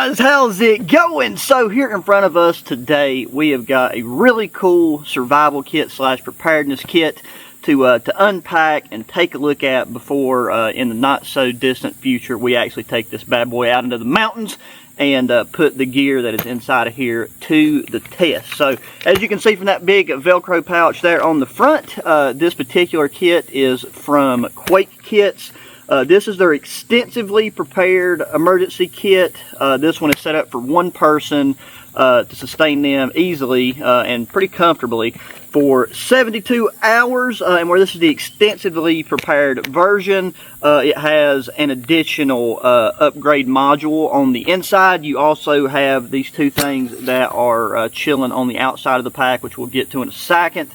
guys, how's it going? So here in front of us today we have got a really cool survival kit slash preparedness kit to unpack and take a look at before in the not so distant future we actually take this bad boy out into the mountains and put the gear that is inside of here to the test. So as you can see from that big Velcro pouch there on the front, this particular kit is from Quake Kits. This is their extensively prepared emergency kit. This one is set up for one person to sustain them easily and pretty comfortably for 72 hours. And where this is the extensively prepared version, it has an additional upgrade module on the inside. You also have these two things that are chilling on the outside of the pack, which we'll get to in a second.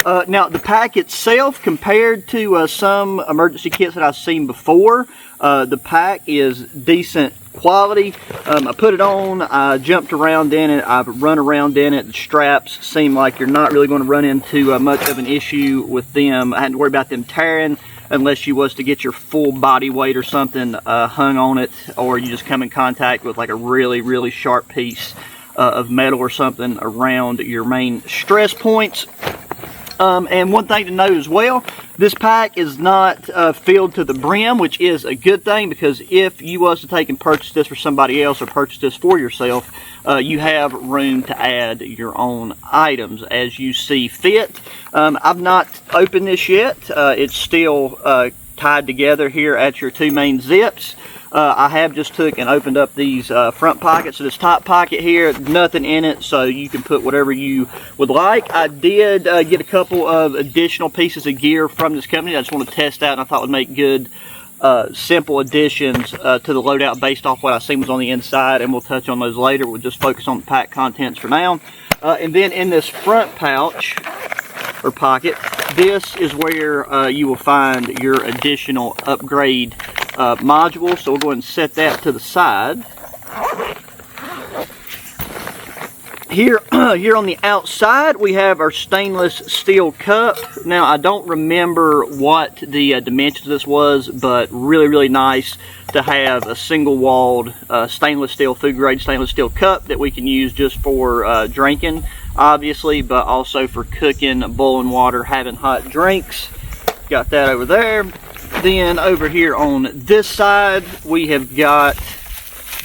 Now, the pack itself, compared to some emergency kits that I've seen before, the pack is decent quality. I put it on, I jumped around in it, I've run around in it. The straps seem like you're not really going to run into much of an issue with them. I hadn't to worry about them tearing unless you was to get your full body weight or something hung on it, or you just come in contact with like a really sharp piece of metal or something around your main stress points. And one thing to note as well, this pack is not filled to the brim, which is a good thing, because if you was to take and purchase this for somebody else or purchase this for yourself, you have room to add your own items as you see fit. I've not opened this yet. It's still tied together here at your two main zips. I have just took and opened up these front pockets. So this top pocket here, nothing in it, so you can put whatever you would like. I did get a couple of additional pieces of gear from this company I just want to test out, and I thought would make good simple additions to the loadout based off what I seen was on the inside, and we'll touch on those later. We'll just focus on the pack contents for now. And then in this front pouch or pocket, this is where you will find your additional upgrade module. So we'll go ahead and set that to the side. Here on the outside we have our stainless steel cup. Now I don't remember what the dimensions of this was, but really nice to have a single walled stainless steel, food grade stainless steel cup that we can use just for drinking, obviously, but also for cooking, boiling water, having hot drinks. Got that over there. Then over here on this side we have got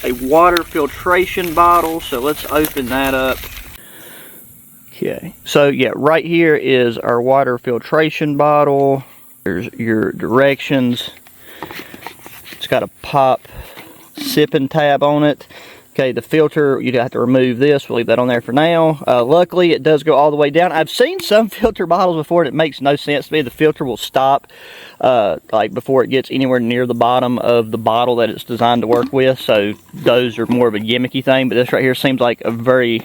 a water filtration bottle, so let's open that up. Okay, so yeah, right here is our water filtration bottle. There's your directions. It's got a pop sipping tab on it. Okay, the filter, you'd have to remove this. We'll leave that on there for now. Luckily, it does go all the way down. I've seen some filter bottles before and it makes no sense to me. The filter will stop like before it gets anywhere near the bottom of the bottle that it's designed to work with. So those are more of a gimmicky thing. But this right here seems like a very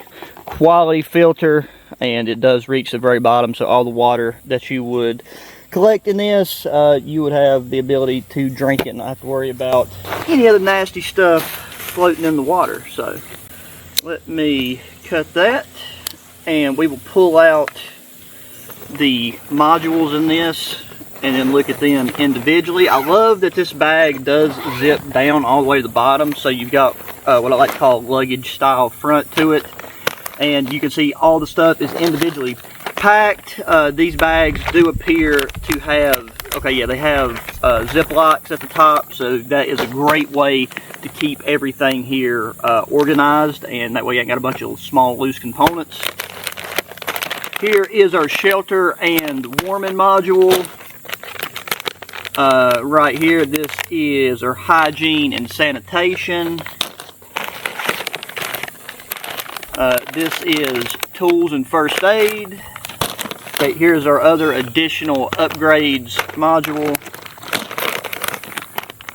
quality filter, and it does reach the very bottom. So all the water that you would collect in this, you would have the ability to drink it and not have to worry about any other nasty stuff floating in the water. So let me cut that, and we will pull out the modules in this and then look at them individually. I love that this bag does zip down all the way to the bottom, so you've got what I like to call luggage style front to it, and you can see all the stuff is individually packed. These bags do appear to have, okay, yeah, they have zip locks at the top, so that is a great way to keep everything here organized, and that way you ain't got a bunch of small loose components. Here is our shelter and warming module. Right here, this is our hygiene and sanitation. This is tools and first aid. Okay, here's our other additional upgrades module.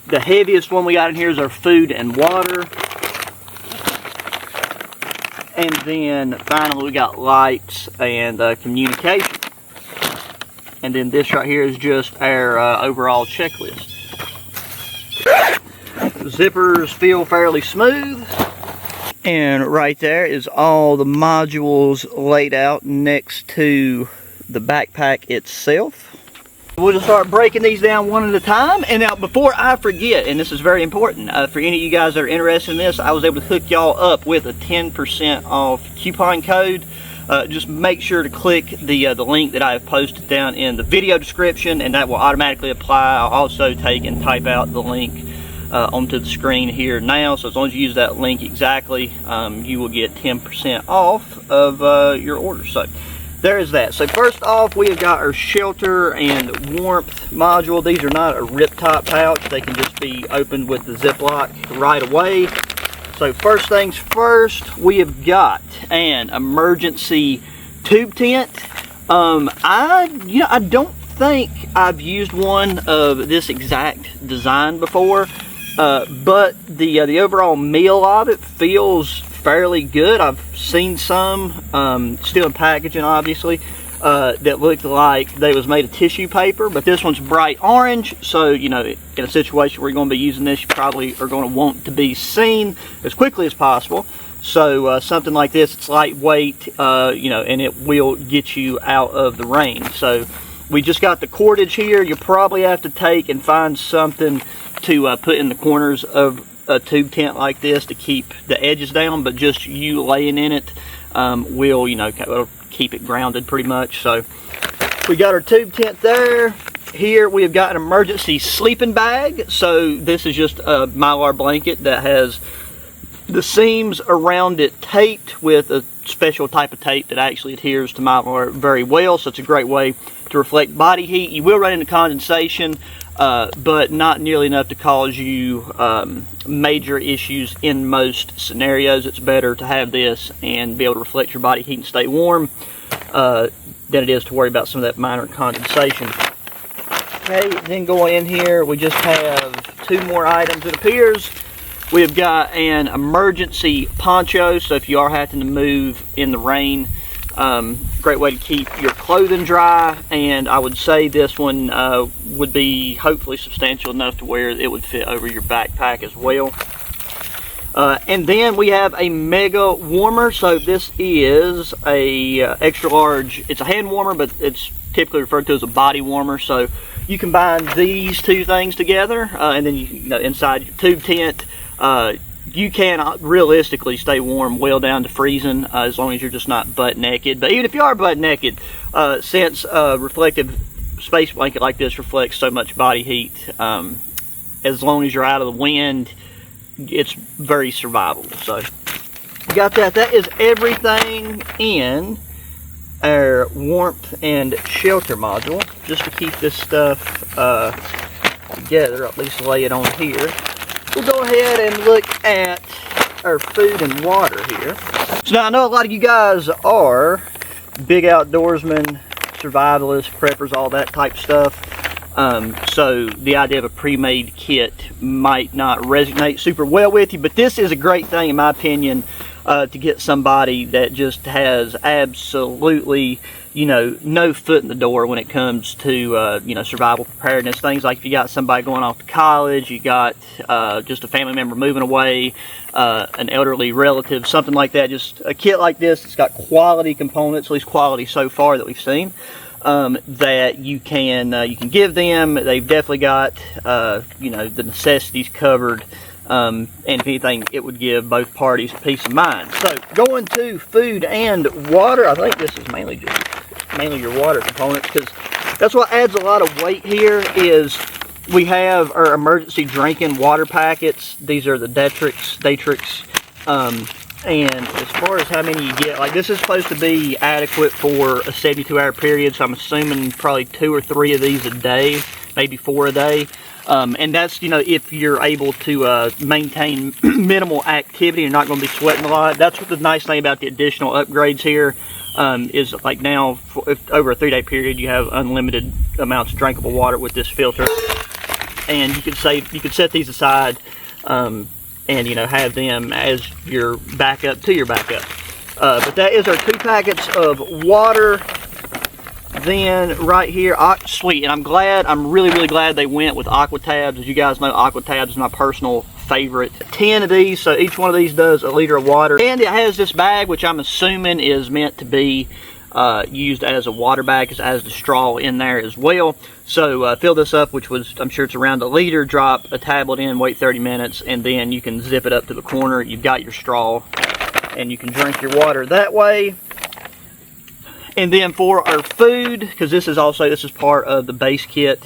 The heaviest one we got in here is our food and water. And then finally we got lights and communication. And then this right here is just our overall checklist. Zippers feel fairly smooth. And right there is all the modules laid out next to the backpack itself. We'll just start breaking these down one at a time. And now, before I forget, and this is very important, for any of you guys that are interested in this, I was able to hook y'all up with a 10% off coupon code. Just make sure to click the link that I have posted down in the video description, and that will automatically apply. I'll also take and type out the link onto the screen here now, so as long as you use that link exactly, you will get 10% off of your order. So there is that. So first off, we have got our shelter and warmth module. These are not a rip top pouch. They can just be opened with the Ziploc right away. So first things first, we have got an emergency tube tent. I don't think I've used one of this exact design before, but the overall meal of it feels fairly good. I've seen some, still in packaging obviously, that looked like they was made of tissue paper, but this one's bright orange, so you know, in a situation where you're going to be using this, you probably are going to want to be seen as quickly as possible. So something like this, it's lightweight, you know, and it will get you out of the rain. So we just got the cordage here. You probably have to take and find something to put in the corners of a tube tent like this to keep the edges down, but just you laying in it will, you know, it'll keep it grounded pretty much. So we got our tube tent there. Here we have got an emergency sleeping bag. So this is just a Mylar blanket that has the seams around it taped with a special type of tape that actually adheres to Mylar very well. So it's a great way to reflect body heat. You will run into condensation, but not nearly enough to cause you major issues in most scenarios. It's better to have this and be able to reflect your body heat and stay warm than it is to worry about some of that minor condensation. Okay, then going in here, we just have two more items, it appears. We've got an emergency poncho, so if you are having to move in the rain, great way to keep your clothing dry. And I would say this one would be hopefully substantial enough to where it would fit over your backpack as well. And then we have a mega warmer. So this is a extra large, it's a hand warmer, but it's typically referred to as a body warmer. So you combine these two things together, and then you know, inside your tube tent, you can realistically stay warm well down to freezing, as long as you're just not butt naked. But even if you are butt naked, since a reflective space blanket like this reflects so much body heat, as long as you're out of the wind, it's very survivable. So you got that. That is everything in our warmth and shelter module. Just to keep this stuff together, or at least lay it on here, we'll go ahead and look at our food and water here. So now I know a lot of you guys are big outdoorsmen, survivalists, preppers, all that type stuff. So the idea of a pre-made kit might not resonate super well with you, but this is a great thing in my opinion to get somebody that just has absolutely, you know, no foot in the door when it comes to, you know, survival preparedness. Things like if you got somebody going off to college, you got just a family member moving away, an elderly relative, something like that. Just a kit like this, it's got quality components, at least quality so far that we've seen, that you can give them. They've definitely got, you know, the necessities covered. And if anything, it would give both parties peace of mind. So going to food and water, I think this is mainly your water components, because that's what adds a lot of weight here. Is we have our emergency drinking water packets. These are the Datrix. And as far as how many you get, like this is supposed to be adequate for a 72-hour period, so I'm assuming probably 2 or 3 of these a day, maybe 4 a day. And that's, you know, if you're able to maintain minimal activity, you're not going to be sweating a lot. That's what the nice thing about the additional upgrades here is, like now, if over a 3-day period, you have unlimited amounts of drinkable water with this filter, and you could set these aside, and you know, have them as your backup to your backup. But that is our 2 packets of water. Then right here, sweet, and I'm really glad they went with aqua tabs. As you guys know, aqua tabs is my personal favorite. 10 of these, so each one of these does a liter of water. And it has this bag, which I'm assuming is meant to be used as a water bag, as the straw in there as well. So fill this up, which was, I'm sure it's around a liter, drop a tablet in, wait 30 minutes, and then you can zip it up to the corner. You've got your straw, and you can drink your water that way. And then for our food, because this is part of the base kit,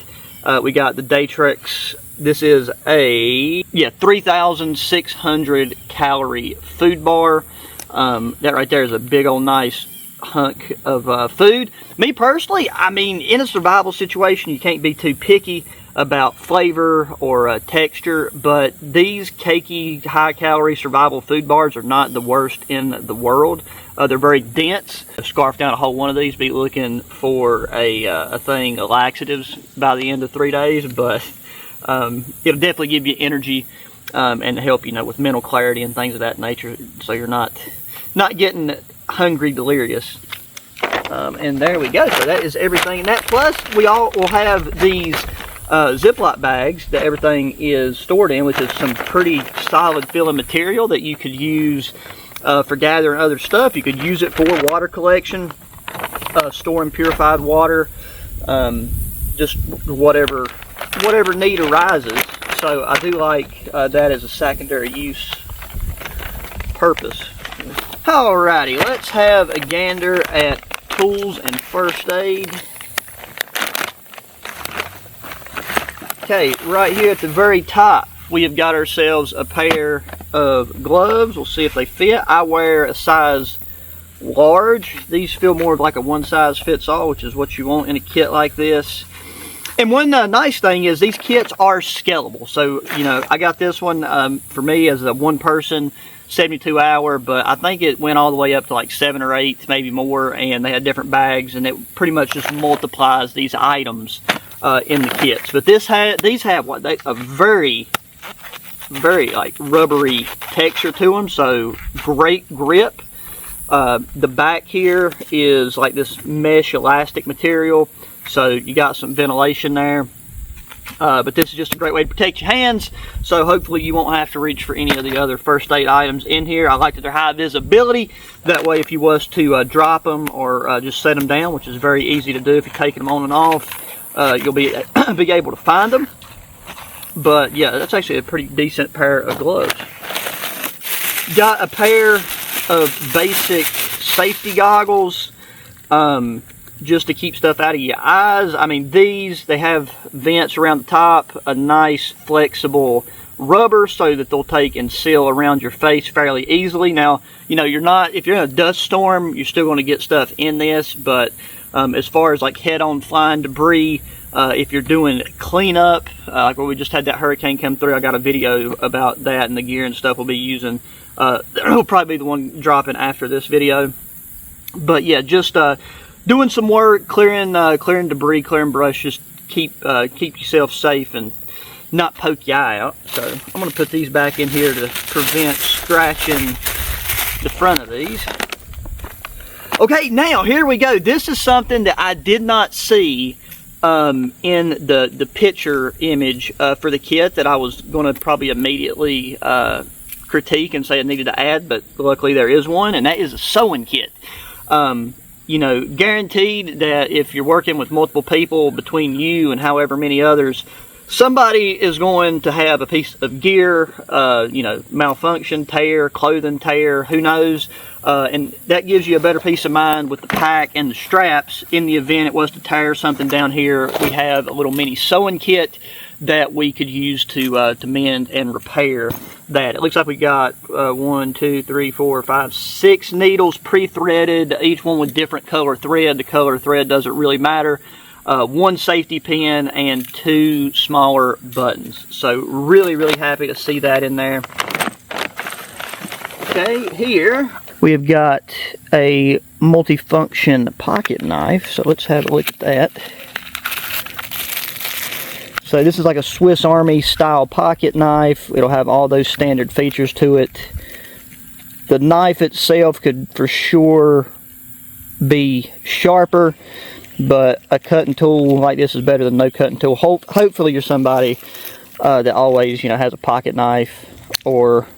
we got the Daytrix. This is a 3,600 calorie food bar. That right there is a big old nice hunk of food. Me personally, I mean, in a survival situation, you can't be too picky about flavor or texture, but these cakey, high-calorie survival food bars are not the worst in the world. They're very dense. Scarf down a whole one of these, be looking for a thing of laxatives by the end of 3 days, but it'll definitely give you energy and help, you know, with mental clarity and things of that nature, so you're not getting hungry delirious. And there we go. So that is everything in that. Plus, we all will have these Ziploc bags that everything is stored in, which is some pretty solid filling material that you could use for gathering other stuff. You could use it for water collection, storing purified water, just whatever need arises. So I do like that as a secondary use purpose. Alrighty, let's have a gander at tools and first aid. Okay, right here at the very top, we have got ourselves a pair of gloves. We'll see if they fit. I wear a size large. These feel more like a one size fits all, which is what you want in a kit like this. And one nice thing is these kits are scalable. So, you know, I got this one for me as a one person 72 hour, but I think it went all the way up to like 7 or 8, maybe more, and they had different bags, and it pretty much just multiplies these items in the kits. But these have what a very like rubbery texture to them, so great grip. The back here is like this mesh elastic material, so you got some ventilation there. But this is just a great way to protect your hands, so hopefully you won't have to reach for any of the other first aid items in here. I like that they're high visibility. That way if you was to drop them or just set them down, which is very easy to do if you're taking them on and off, you'll be able to find them. But yeah, that's actually a pretty decent pair of gloves. Got a pair of basic safety goggles, just to keep stuff out of your eyes. I mean, they have vents around the top, a nice flexible rubber so that they'll take and seal around your face fairly easily. Now, you know, if you're in a dust storm, you're still going to get stuff in this, but as far as like head-on flying debris, if you're doing cleanup, like where we just had that hurricane come through, I got a video about that and the gear and stuff we'll be using. It'll probably be the one dropping after this video. But yeah, just doing some work, clearing debris, clearing brush, just keep yourself safe and not poke your eye out. So I'm going to put these back in here to prevent scratching the front of these. Okay, now here we go. This is something that I did not see in the picture image for the kit that I was going to probably immediately critique and say it needed to add, but luckily there is one, and that is a sewing kit. You know, guaranteed that if you're working with multiple people between you and however many others, somebody is going to have a piece of gear, you know, malfunction, tear, clothing tear, who knows, and that gives you a better peace of mind with the pack and the straps. In the event it was to tear something down here, we have a little mini sewing kit that we could use to mend and repair that. It looks like we got 1, 2, 3, 4, 5, 6 needles pre-threaded, each one with different color thread. The color thread doesn't really matter. 1 safety pin and 2 smaller buttons. So really, really happy to see that in there. Okay, here we have got a multifunction pocket knife. So let's have a look at that. So this is like a Swiss Army style pocket knife. It'll have all those standard features to it. The knife itself could for sure be sharper, but a cutting tool like this is better than no cutting tool. Hopefully you're somebody that always, you know, has a pocket knife or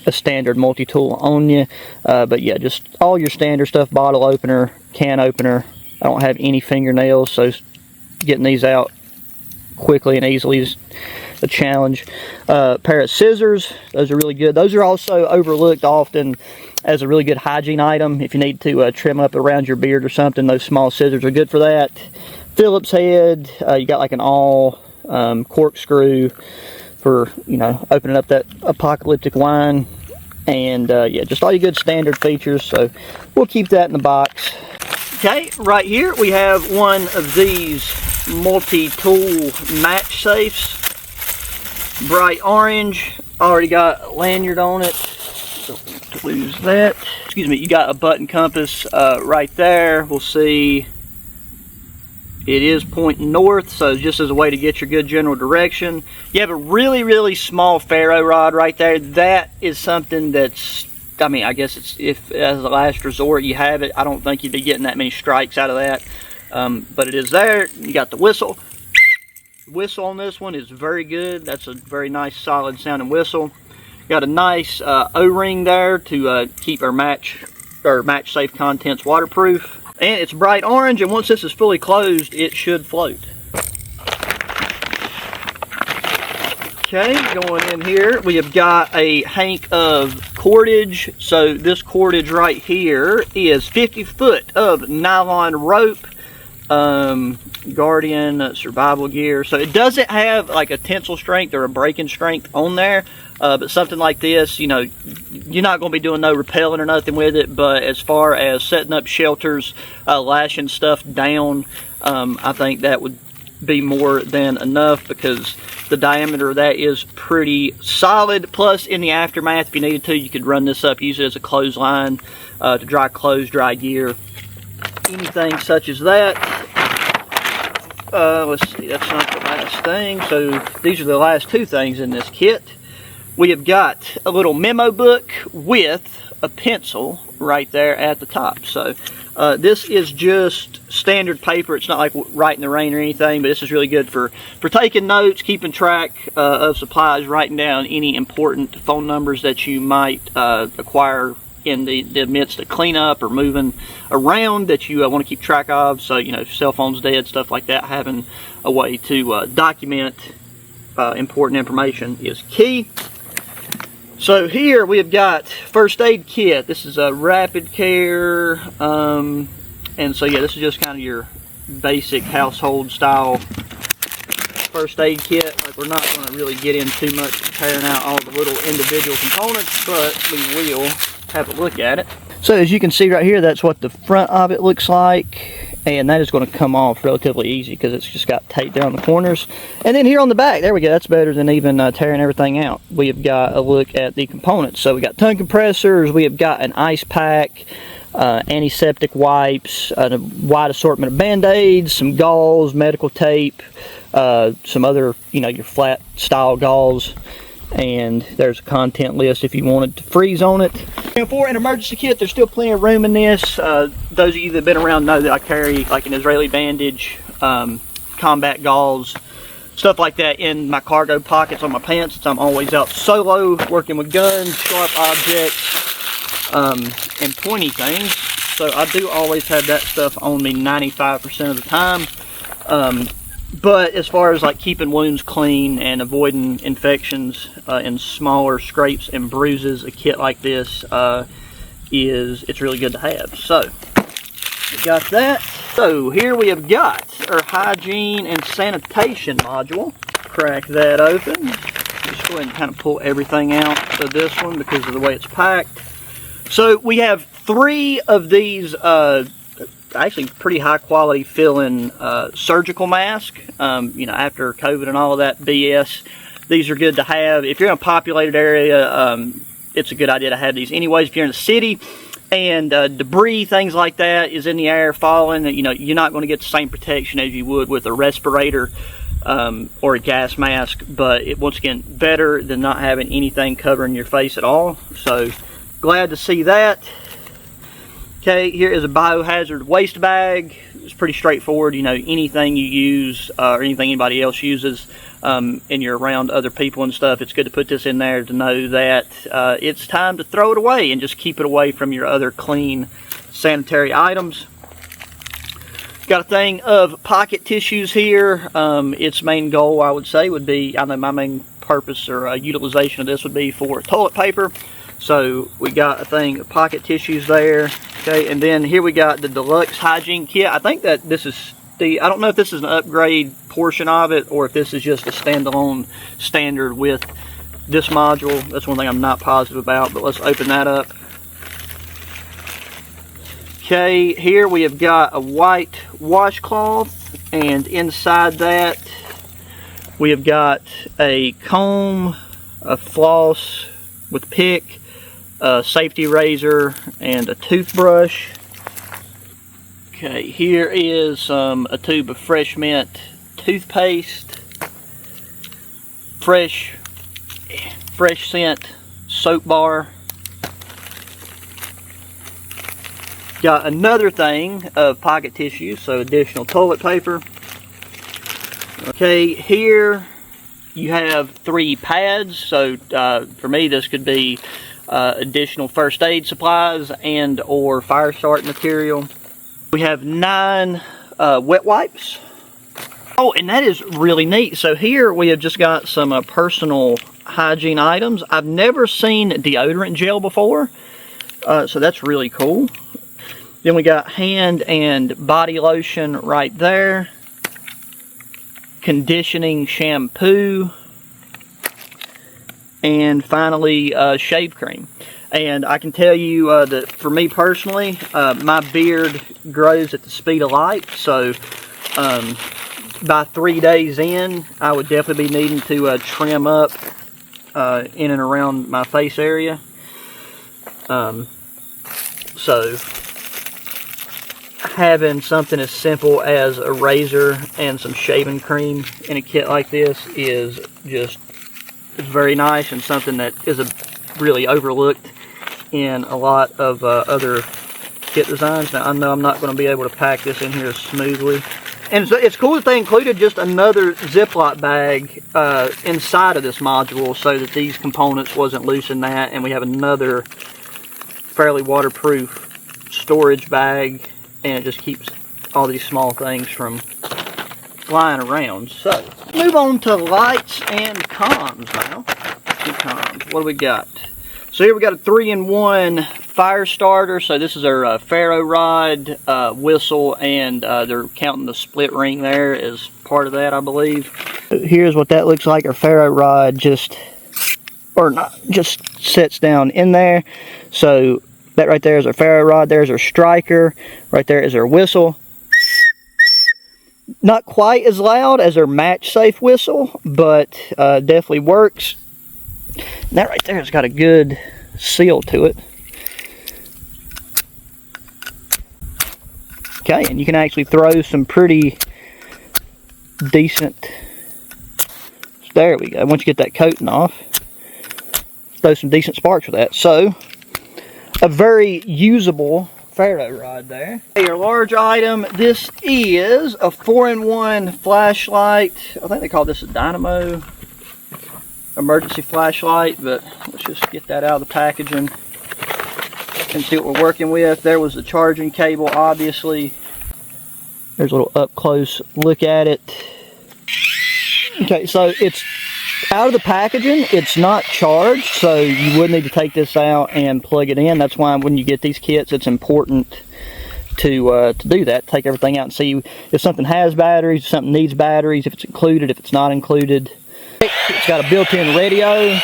a standard multi-tool on you. But yeah, just all your standard stuff, bottle opener, can opener. I don't have any fingernails, so getting these out quickly and easily is a challenge. Pair of scissors, those are really good. Those are also overlooked often as a really good hygiene item. If you need to trim up around your beard or something, those small scissors are good for that. Phillips head, you got like an all corkscrew for, you know, opening up that apocalyptic wine. And yeah, just all your good standard features, so we'll keep that in the box. Okay, right here we have one of these multi-tool match safes. Bright orange, already got a lanyard on it. Don't lose that. Excuse me, you got a button compass right there. We'll see. It is pointing north, so just as a way to get your good general direction. You have a really, really small ferro rod right there. That is something that's, I mean, I guess it's, if as a last resort you have it, I don't think you'd be getting that many strikes out of that. But it is there. You got the whistle. The whistle on this one is very good. That's a very nice, solid sounding whistle. Got a nice O-ring there to keep our match safe contents waterproof. And it's bright orange, and once this is fully closed, it should float. Okay, going in here, we have got a hank of cordage. So this cordage right here is 50 foot of nylon rope, Guardian survival gear. So it doesn't have like a tensile strength or a breaking strength on there, but something like this, you know, you're not going to be doing no rappelling or nothing with it. But as far as setting up shelters, lashing stuff down, I think that would be more than enough, because the diameter of that is pretty solid. Plus, in the aftermath, if you needed to, you could run this up, use it as a clothesline to dry clothes, dry gear, anything such as that. Let's see, that's not the last thing. So these are the last two things in this kit. We have got a little memo book with a pencil right there at the top. So this is just standard paper. It's not like writing the rain or anything, but this is really good for taking notes, keeping track of supplies, writing down any important phone numbers that you might acquire in the midst of cleanup or moving around that you want to keep track of. So, you know, if your cell phone's dead, stuff like that, having a way to document important information is key. So here we have got first aid kit. This is a rapid care, and so yeah, this is just kind of your basic household style first aid kit. Like, we're not going to really get in too much tearing out all the little individual components, but we will have a look at it. So as you can see right here, that's what the front of it looks like. And that is going to come off relatively easy because it's just got tape down the corners. And then here on the back, there we go, that's better than even tearing everything out. We have got a look at the components. So we got tongue compressors, we have got an ice pack, antiseptic wipes, a wide assortment of band-aids, some gauze, medical tape, some other, you know, your flat style gauze. And there's a content list if you wanted to freeze on it. And for an emergency kit, there's still plenty of room in this. Those of you that have been around know that I carry like an Israeli bandage, combat gauze, stuff like that in my cargo pockets on my pants, since I'm always out solo working with guns, sharp objects, and pointy things. So I do always have that stuff on me 95% of the time. But as far as like keeping wounds clean and avoiding infections and smaller scrapes and bruises, a kit like this it's really good to have. So we got that. So here we have got our hygiene and sanitation module. Crack that open. Just go ahead and kind of pull everything out of this one because of the way it's packed. So we have 3 of these actually pretty high quality fill-in surgical mask. You know, after COVID and all of that BS, these are good to have. If you're in a populated area, it's a good idea to have these anyways. If you're in a city and debris, things like that is in the air falling, you know, you're not going to get the same protection as you would with a respirator or a gas mask, but it, once again, better than not having anything covering your face at all. So glad to see that. Okay, here is a biohazard waste bag. it's pretty straightforward. You know, anything you use or anything anybody else uses, and you're around other people and stuff, it's good to put this in there to know that it's time to throw it away and just keep it away from your other clean sanitary items. Got a thing of pocket tissues here. Its main goal, I would say, would be, I know my main purpose or utilization of this would be for toilet paper. So we got a thing of pocket tissues there. Okay, and then here we got the deluxe hygiene kit. I think that this is I don't know if this is an upgrade portion of it or if this is just a standalone standard with this module. That's one thing I'm not positive about, but let's open that up. Okay, here we have got a white washcloth, and inside that we have got a comb, a floss with pick, a safety razor, and a toothbrush. Okay, here is a tube of Fresh Mint toothpaste, fresh scent soap bar. Got another thing of pocket tissue, so additional toilet paper. Okay, here you have 3 pads, so for me this could be additional first aid supplies and or fire start material. We have 9 wet wipes. Oh, and that is really neat. So here we have just got some personal hygiene items. I've never seen deodorant gel before, so that's really cool. Then we got hand and body lotion right there. Conditioning shampoo. And finally, shave cream. And I can tell you that for me personally, my beard grows at the speed of light. So by 3 days in, I would definitely be needing to trim up in and around my face area. So having something as simple as a razor and some shaving cream in a kit like this is just very nice, and something that is really overlooked in a lot of other kit designs. Now I know I'm not going to be able to pack this in here smoothly, and so it's cool that they included just another Ziploc bag inside of this module so that these components wasn't loose in that, and we have another fairly waterproof storage bag, and it just keeps all these small things from flying around. So, move on to lights and comms now. What do we got? So here we got a 3-in-1 fire starter. So this is our ferro rod, whistle, and they're counting the split ring there as part of that, I believe. Here's what that looks like. Our ferro rod just sets down in there. So that right there is our ferro rod. There's our striker. Right there is our whistle. Not quite as loud as our match safe whistle, but definitely works. And that right there has got a good seal to it. Okay, and you can actually throw some pretty decent, there we go, once you get that coating off, throw some decent sparks with that. So, a very usable ferro rod there. Your large item, this is a 4-in-1 flashlight. I think they call this a dynamo emergency flashlight, but let's just get that out of the packaging and see what we're working with. There was the charging cable, obviously. There's a little up close look at it. Okay, so it's out of the packaging. It's not charged, so you would need to take this out and plug it in. That's why when you get these kits, it's important to do that. Take everything out and see if something has batteries, if something needs batteries, if it's included, if it's not included. It's got a built-in radio.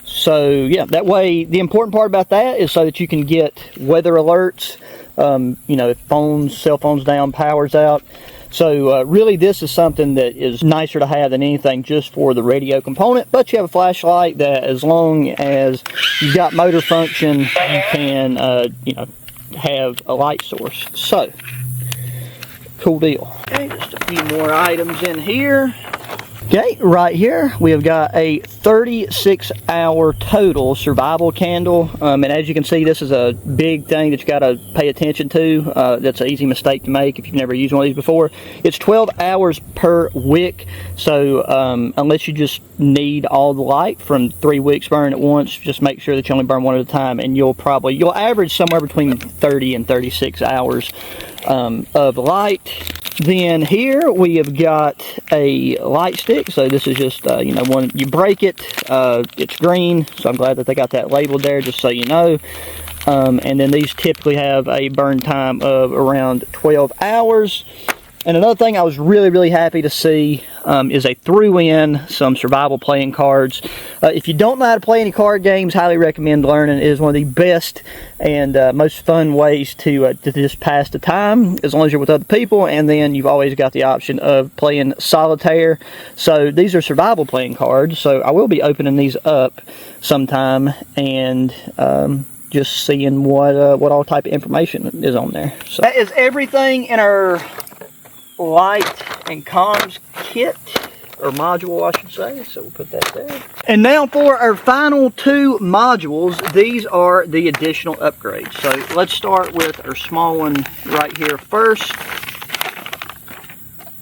So yeah, that way, the important part about that is so that you can get weather alerts. You know, if cell phones down, power's out. So really this is something that is nicer to have than anything just for the radio component. But you have a flashlight that, as long as you've got motor function, you can you know, have a light source. So cool deal. Okay, just a few more items in here. Okay, right here we have got a 36-hour total survival candle, and as you can see, this is a big thing that you got to pay attention to. That's an easy mistake to make if you've never used one of these before. It's 12 hours per wick, so unless you just need all the light from 3 wicks burn at once, just make sure that you only burn one at a time, and you'll average somewhere between 30 and 36 hours of light. Then here we have got a light stick. So this is just, you know, when you break it, it's green. So I'm glad that they got that labeled there, just so you know. And then these typically have a burn time of around 12 hours. And another thing I was really happy to see is they threw in some survival playing cards. If you don't know how to play any card games, highly recommend learning. It is one of the best and most fun ways to just pass the time, as long as you're with other people. And then you've always got the option of playing solitaire. So these are survival playing cards. So I will be opening these up sometime and just seeing what all type of information is on there. So that is everything in our light and comms kit, or module I should say, so we'll put that there. And now for our final 2 modules. These are the additional upgrades. So let's start with our small one right here first.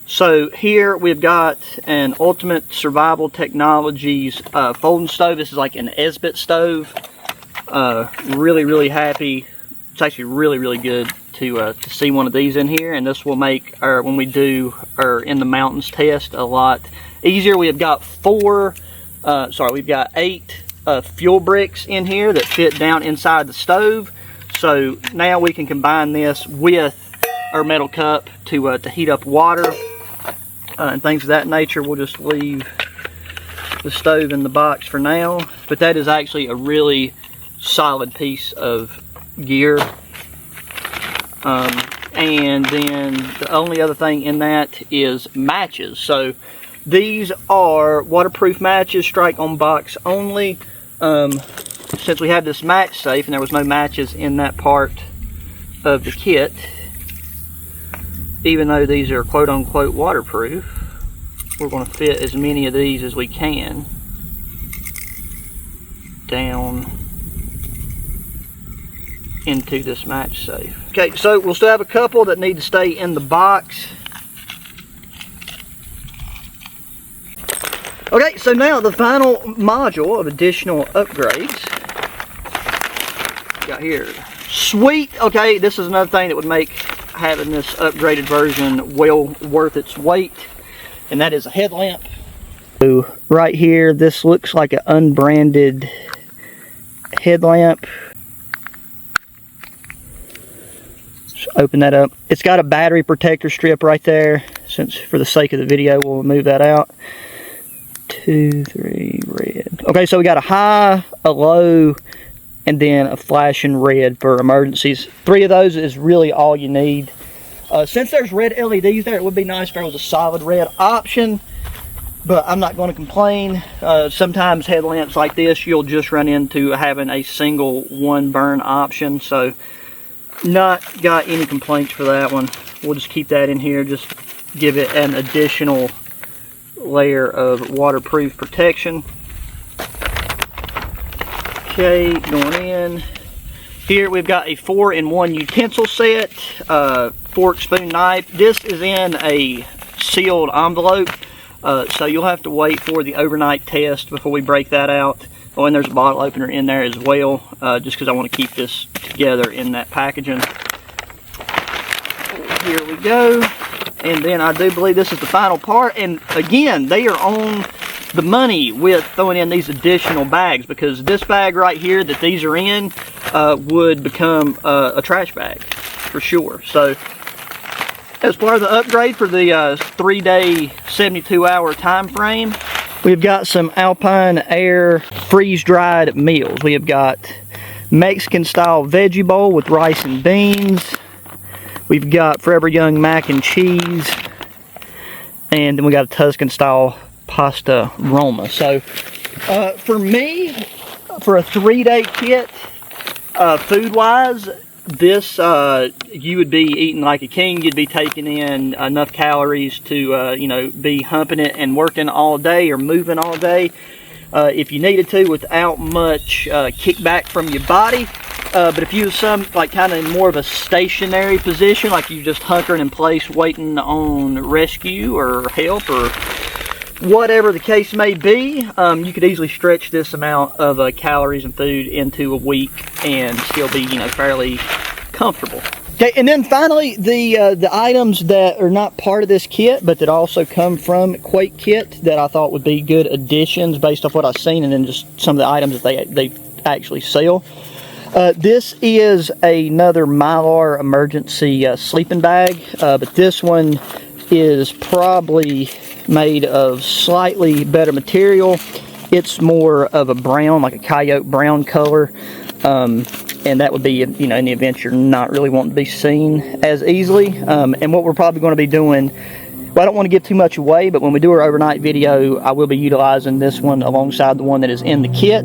So here we've got an Ultimate Survival Technologies folding stove. This is like an Esbit stove. Really happy. It's actually really good to see one of these in here, and this will make our, when we do our in the mountains test, a lot easier. We have got we've got 8 fuel bricks in here that fit down inside the stove. So now we can combine this with our metal cup to heat up water and things of that nature. We'll just leave the stove in the box for now, but that is actually a really solid piece of gear. And then the only other thing in that is matches. So these are waterproof matches, strike on box only. Since we have this match safe and there was no matches in that part of the kit, even though these are quote unquote waterproof, we're going to fit as many of these as we can down into this match safe. Okay, so we'll still have a couple that need to stay in the box. Okay, so now the final module of additional upgrades. Got here. Sweet. Okay, this is another thing that would make having this upgraded version well worth its weight, and that is a headlamp. So right here, this looks like an unbranded headlamp. Open that up. It's got a battery protector strip right there. Since for the sake of the video, we'll move that out. 2, 3, red. Okay, so we got a high, a low, and then a flashing red for emergencies. 3 of those is really all you need. Since there's red LEDs there, it would be nice if there was a solid red option, but I'm not going to complain. Sometimes headlamps like this, you'll just run into having a single 1 burn option, so not got any complaints for that one. We'll just keep that in here, just give it an additional layer of waterproof protection. Okay, going in. Here we've got a 4-in-1 utensil set, fork, spoon, knife. This is in a sealed envelope, so you'll have to wait for the overnight test before we break that out. Oh, and there's a bottle opener in there as well, just because I want to keep this together in that packaging. Here we go. And then I do believe this is the final part. And again, they are on the money with throwing in these additional bags, because this bag right here that these are in would become a trash bag for sure. So as part of the upgrade for the 3-day, 72-hour time frame, we've got some Alpine Air freeze-dried meals. We have got Mexican-style veggie bowl with rice and beans. We've got Forever Young mac and cheese. And then we got a Tuscan-style pasta Roma. So, for me, for a 3-day kit, food-wise, this, you would be eating like a king. You'd be taking in enough calories to, you know, be humping it and working all day or moving all day if you needed to without much kickback from your body. But if you was like kind of in more of a stationary position, like you just hunkering in place waiting on rescue or help or whatever the case may be, you could easily stretch this amount of calories and food into a week and still be, you know, fairly comfortable. Okay, and then finally, the items that are not part of this kit, but that also come from Quake kit that I thought would be good additions based off what I've seen, and then just some of the items that they actually sell. This is another Mylar emergency sleeping bag, but this one is probably made of slightly better material. It's more of a brown, like a coyote brown color, and that would be, you know, in the event you're not really wanting to be seen as easily. And what we're probably going to be doing, well, I don't want to give too much away, but when we do our overnight video, I will be utilizing this one alongside the one that is in the kit.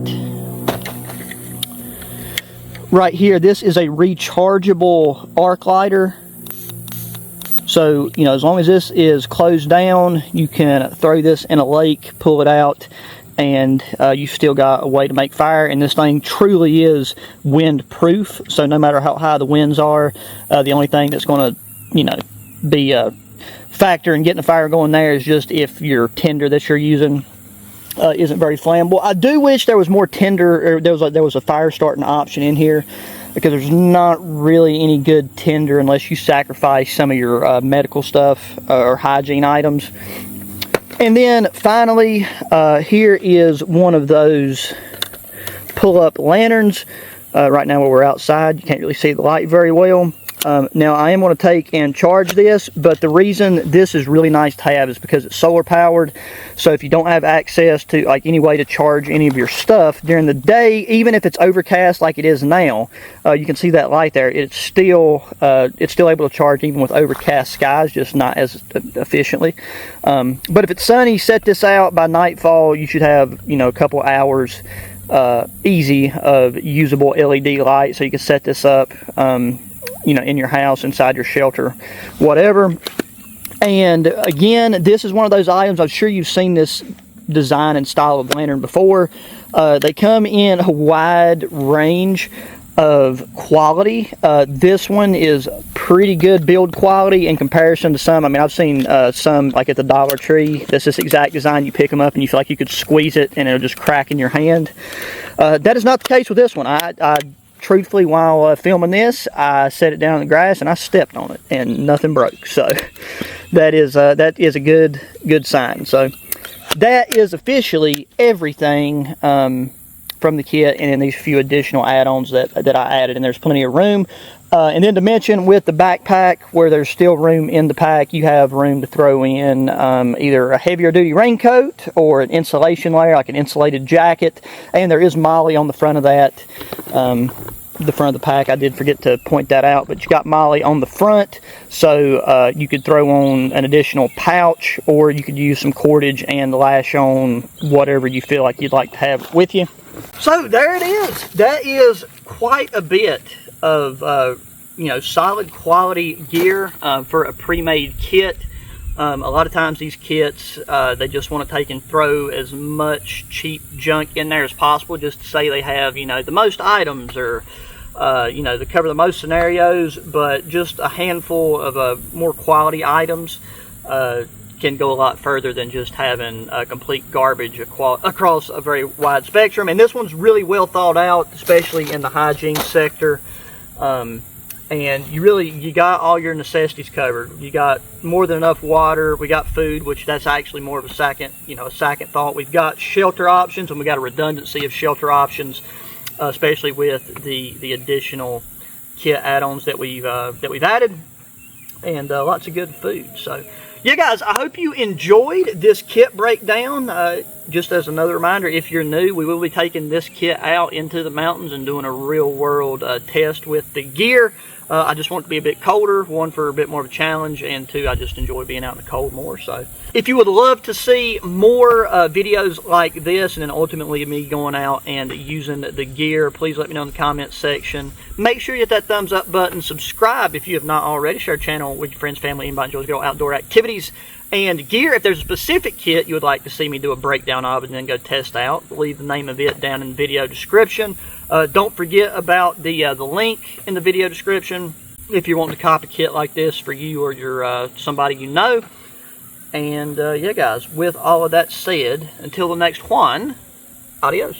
Right here, this is a rechargeable arc lighter. So, you know, as long as this is closed down, you can throw this in a lake, pull it out, and you've still got a way to make fire. And this thing truly is wind proof. So no matter how high the winds are, the only thing that's going to, you know, be a factor in getting the fire going there is just if your tinder that you're using isn't very flammable. I do wish there was more tinder, or there was a fire starting option in here, because there's not really any good tinder unless you sacrifice some of your medical stuff or hygiene items. And then finally, here is one of those pull-up lanterns. Right now where we're outside, you can't really see the light very well. Now I am going to take and charge this, but the reason this is really nice to have is because it's solar powered. So if you don't have access to like any way to charge any of your stuff during the day, even if it's overcast like it is now, you can see that light there. It's still able to charge even with overcast skies, just not as efficiently. But if it's sunny, set this out by nightfall. You should have, you know, a couple hours easy of usable LED light, so you can set this up, you know, in your house, inside your shelter, whatever. And again, this is one of those items, I'm sure you've seen this design and style of lantern before. They come in a wide range of quality. This one is pretty good build quality in comparison to some. I mean, I've seen some like at the Dollar Tree. That's this exact design. You pick them up and you feel like you could squeeze it and it'll just crack in your hand. That is not the case with this one. I truthfully, while filming this, I set it down in the grass and I stepped on it and nothing broke. So that is a good sign. So that is officially everything from the kit, and then these few additional add-ons that I added, and there's plenty of room. And then to mention, with the backpack, where there's still room in the pack, you have room to throw in either a heavier duty raincoat or an insulation layer, like an insulated jacket. And there is Molly on the front of that, the front of the pack. I did forget to point that out, but you got Molly on the front, so you could throw on an additional pouch, or you could use some cordage and lash on whatever you feel like you'd like to have with you. So there it is. That is quite a bit of you know, solid quality gear for a pre-made kit. A lot of times these kits, they just want to take and throw as much cheap junk in there as possible, just to say they have, you know, the most items, or you know, they cover the most scenarios. But just a handful of more quality items can go a lot further than just having complete garbage across a very wide spectrum. And this one's really well thought out, especially in the hygiene sector. And you got all your necessities covered. You got more than enough water. We got food, which that's actually more of a second thought. We've got shelter options, and we got a redundancy of shelter options, especially with the additional kit add-ons that we've added, and lots of good food. So yeah, guys, I hope you enjoyed this kit breakdown. just as another reminder, if you're new, we will be taking this kit out into the mountains and doing a real world test with the gear. I just want it to be a bit colder, one, for a bit more of a challenge, and two, I just enjoy being out in the cold more. So if you would love to see more videos like this, and then ultimately me going out and using the gear, please let me know in the comments section. Make sure you hit that thumbs up button, subscribe if you have not already, share our channel with your friends, family, anybody enjoys good outdoor activities and gear. If there's a specific kit you would like to see me do a breakdown of and then go test out, leave the name of it down in the video description. Don't forget about the link in the video description if you're wanting to copy a kit like this for you or your somebody you know. And yeah, guys, with all of that said, until the next one, adios.